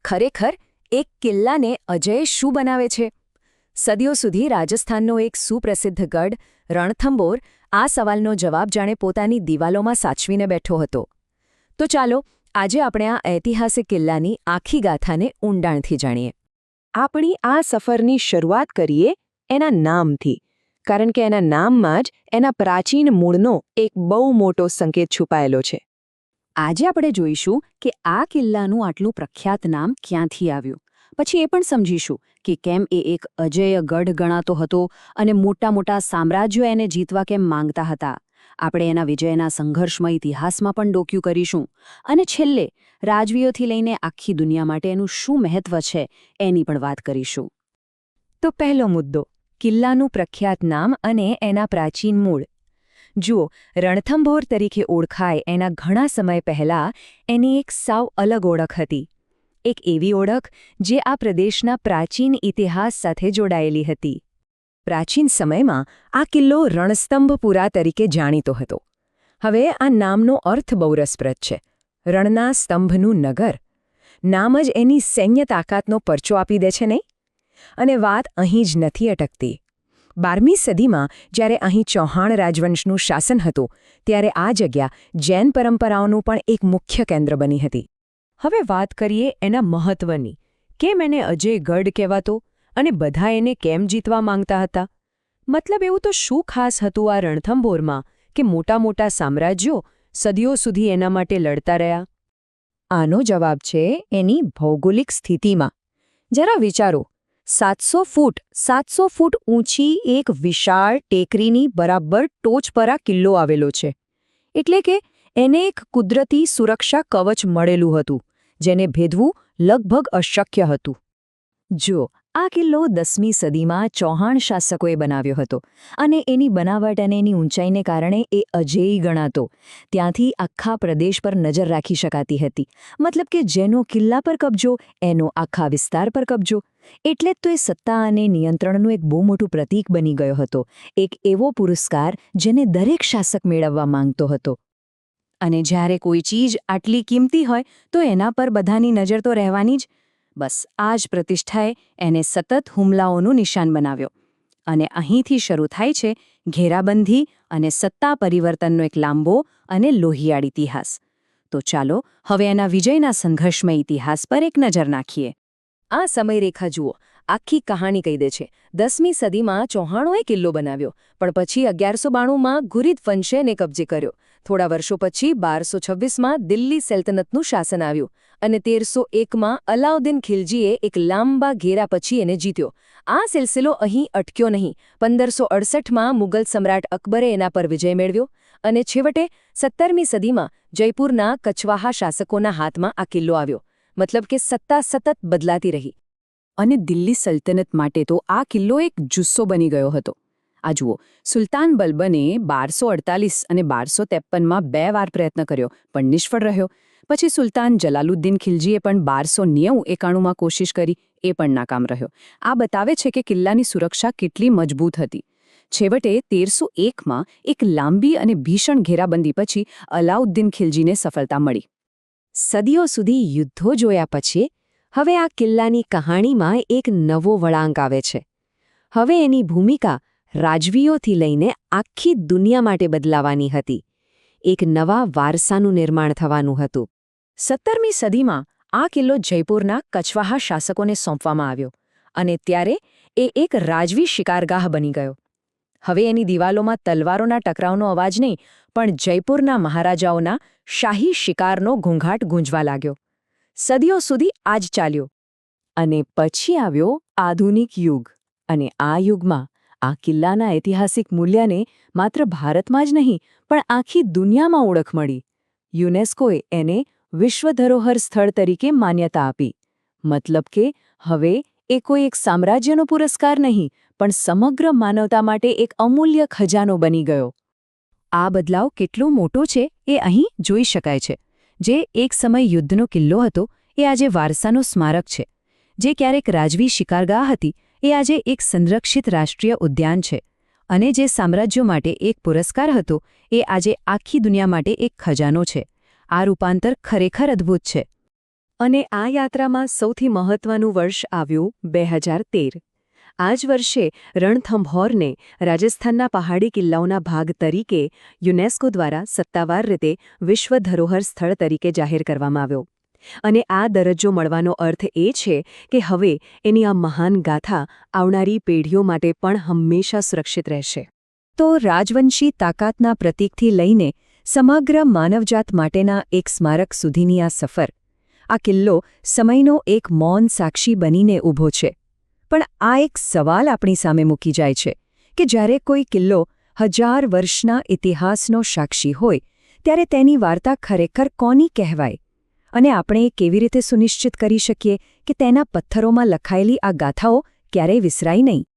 ખરેખર એક કિલ્લાને અજય શું બનાવે છે? સદીઓ સુધી રાજસ્થાનનો એક સુપ્રસિદ્ધ ગઢ રણથંભોર આ સવાલનો જવાબ જાણે પોતાની દિવાલોમાં સાચવીને બેઠો હતો. તો ચાલો આજે આપણે આ ઐતિહાસિક કિલ્લાની આખી ગાથાને ઊંડાણથી જાણીએ. આપણી આ સફરની શરૂઆત કરીએ એના નામથી, કારણ કે એના નામમાં જ એના પ્રાચીન મૂળનો એક બહુ મોટો સંકેત છુપાયેલો છે. આજે આપણે જોઈશું કે આ કિલ્લાનું આટલું પ્રખ્યાત નામ ક્યાંથી આવ્યું. પછી એ પણ સમજીશું કે કેમ એ એક અજેય ગઢ ગણાતો હતો અને મોટા મોટા સામ્રાજ્યો એને જીતવા કેમ માંગતા હતા. આપણે એના વિજયના સંઘર્ષમય ઇતિહાસમાં પણ ડોક્યું કરીશું. અને છેલ્લે રાજવીઓથી લઈને આખી દુનિયા માટે એનું શું મહત્વ છે એની પણ વાત કરીશું. તો પહેલો મુદ્દો, કિલ્લાનું પ્રખ્યાત નામ અને એના પ્રાચીન મૂળ. જુઓ, રણથંભોર તરીકે ઓળખાય એના ઘણા સમય પહેલાં એની એક સાવ અલગ ઓળખ હતી. એક એવી ઓળખ જે આ પ્રદેશના પ્રાચીન ઇતિહાસ સાથે જોડાયેલી હતી. પ્રાચીન સમયમાં આ કિલ્લો રણસ્તંભપુરા તરીકે જાણીતો હતો. હવે આ નામનો અર્થ બહુ રસપ્રદ છે. રણના સ્તંભનું નગર. નામ જ એની સૈન્ય તાકાતનો પરચો આપી દે છે નહીં? અને વાત અહીં જ નથી અટકતી. 12મી સદીમાં જ્યારે અહીં ચૌહાણ રાજવંશનું શાસન હતું, ત્યારે આ જગ્યા જૈન પરંપરાઓનું પણ એક મુખ્ય કેન્દ્ર બની હતી. હવે વાત કરીએ એના મહત્વની. કેમ એને અજય ગઢ કહેવાતો અને બધા એને કેમ જીતવા માંગતા હતા? મતલબ એવું તો શું ખાસ હતું આ રણથંભોરમાં કે મોટા મોટા સામ્રાજ્યો સદીઓ સુધી એના માટે લડતા રહ્યા? આનો જવાબ છે એની ભૌગોલિક સ્થિતિમાં. જરા વિચારો, 700 ફૂટ ઊંચી એક વિશાળ ટેકરીની બરાબર ટોચ પર આ કિલ્લો આવેલો છે. એટલે કે એને એક કુદરતી સુરક્ષા કવચ મળેલું હતું, જેને ભેદવું લગભગ અશક્ય હતું. જો આ કિલ્લો 10મી સદીમાં ચૌહાણ શાસકોએ બનાવ્યો હતો અને એની બનાવટ અને એની ઊંચાઈને કારણે એ અજેય ગણાતો. ત્યાંથી આખા પ્રદેશ પર નજર રાખી શકાતી હતી. મતલબ કે જેનો કિલ્લા પર કબજો એનો આખા વિસ્તાર પર કબજો. એટલે જ તો એ સત્તા અને નિયંત્રણનું એક બહુ મોટું પ્રતીક બની ગયો હતો. એક એવો પુરસ્કાર જેને દરેક શાસક મેળવવા માંગતો હતો. અને જ્યારે કોઈ ચીજ આટલી કિંમતી હોય તો એના પર બધાની નજર તો રહેવાની જ. બસ આ જ પ્રતિષ્ઠાએ એને સતત હુમલાઓનું નિશાન બનાવ્યો. અને અહીંથી શરૂ થાય છે ઘેરાબંધી અને સત્તા પરિવર્તનનો એક લાંબો અને લોહિયાળ ઇતિહાસ. તો ચાલો હવે એના વિજયના સંઘર્ષમય ઇતિહાસ પર એક નજર નાખીએ. આ સમયરેખા જુઓ, આખી કહાણી કહી દે છે. 10મી સદીમાં ચૌહાણોએ કિલ્લો બનાવ્યો, પણ પછી 1192માં ઘુરિદ વંશે એને કબજે કર્યો. થોડા વર્ષો પછી 1226માં દિલ્હી સલ્તનતનું શાસન આવ્યું અને 1301માં અલાઉદ્દીન ખિલજીએ એક લાંબા ઘેરા પછી એને જીત્યો. આ સિલસિલો અહીં અટક્યો નહીં. 1568માં મુગલ સમ્રાટ અકબરે એના પર વિજય મેળવ્યો અને છેવટે 17મી સદીમાં જયપુરના કચવાહા શાસકોના હાથમાં આ કિલ્લો આવ્યો. મતલબ કે સત્તા સતત બદલાતી રહી. અને દિલ્હી સલ્તનત માટે તો આ કિલ્લો એક જુસ્સો બની ગયો હતો. આ જુઓ, સુલતાન બલબને 1248 અને 1253માં 2 વાર પ્રયત્ન કર્યો, પણ નિષ્ફળ રહ્યો. પછી સુલતાન જલાલુદ્દીન ખિલજીએ પણ 1290-91માં કોશિશ કરી, એ પણ નાકામ રહ્યો. આ બતાવે છે કે કિલ્લાની સુરક્ષા કેટલી મજબૂત હતી. છેવટે 1301માં એક લાંબી અને ભીષણ ઘેરાબંધી પછી અલાઉદ્દીન ખિલજીને સફળતા મળી. સદીઓ સુધી યુદ્ધો જોયા પછી હવે આ કિલ્લાની કહાણીમાં એક નવો વળાંક આવે છે. હવે એની ભૂમિકા રાજવીઓથી લઈને આખી દુનિયા માટે બદલાવાની હતી. એક નવા વારસાનું નિર્માણ થવાનું હતું. 17મી સદીમાં આ કિલ્લો જયપુરના કચવાહા શાસકોને સોંપવામાં આવ્યો અને ત્યારે એ એક રાજવી શિકારગાહ બની ગયો. હવે એની દિવાલોમાં તલવારોના ટકરાવનો અવાજ નહીં, પણ જયપુરના મહારાજાઓના શાહી શિકારનો ઘૂંઘાટ ગૂંજવા લાગ્યો. સદીઓ સુધી આ જ ચાલ્યો. અને પછી આવ્યો આધુનિક યુગ. અને આ યુગમાં આ કિલ્લાના ઐતિહાસિક મૂલ્યને માત્ર ભારતમાં જ નહીં, પણ આખી દુનિયામાં ઓળખ મળી. યુનેસ્કોએ એને વિશ્વ ધરોહર સ્થળ તરીકે માન્યતા આપી. મતલબ કે હવે એ કોઈ એક સામ્રાજ્યનો પુરસ્કાર નહીં, પણ સમગ્ર માનવતા માટે એક અમૂલ્ય ખજાનો બની ગયો. આ બદલાવ કેટલો મોટો છે એ અહીં જોઈ શકાય છે. જે એક સમય યુદ્ધનો કિલ્લો હતો એ આજે વારસાનો સ્મારક છે. જે ક્યારેક રાજવી શિકારગાહ હતી એ આજે એક સંરક્ષિત રાષ્ટ્રીય ઉદ્યાન છે. અને જે સામ્રાજ્યો માટે એક પુરસ્કાર હતો એ આજે આખી દુનિયા માટે એક ખજાનો છે. આ રૂપાંતર ખરેખર અદ્ભુત છે. અને આ યાત્રામાં સૌથી મહત્વનું વર્ષ આવ્યું 2013. આ જ વર્ષે રણથંભોરને રાજસ્થાનના પહાડી કિલ્લાઓના ભાગ તરીકે યુનેસ્કો દ્વારા સત્તાવાર રીતે વિશ્વ ધરોહર સ્થળ તરીકે જાહેર કરવામાં આવ્યો. અને આ દરજ્જો મળવાનો અર્થ એ છે કે હવે એની આ મહાન ગાથા આવનારી પેઢીઓ માટે પણ હંમેશા સુરક્ષિત રહેશે. તો રાજવંશી તાકાતના પ્રતીકથી લઈને સમગ્ર માનવજાત માટેના એક સ્મારક સુધીની આ સફર. આ કિલ્લો સમયનો એક મૌન સાક્ષી બનીને ઊભો છે. પણ આ એક સવાલ આપણી સામે મૂકી જાય છે કે જ્યારે કોઈ કિલ્લો 1000 વર્ષના ઇતિહાસનો સાક્ષી હોય ત્યારે તેની વાર્તા ખરેખર કોની કહેવાય? અને આપણે એ કેવી રીતે સુનિશ્ચિત કરી શકીએ કે તેના પથ્થરોમાં લખાયેલી આ ગાથાઓ ક્યારેય વિસરાય નહીં?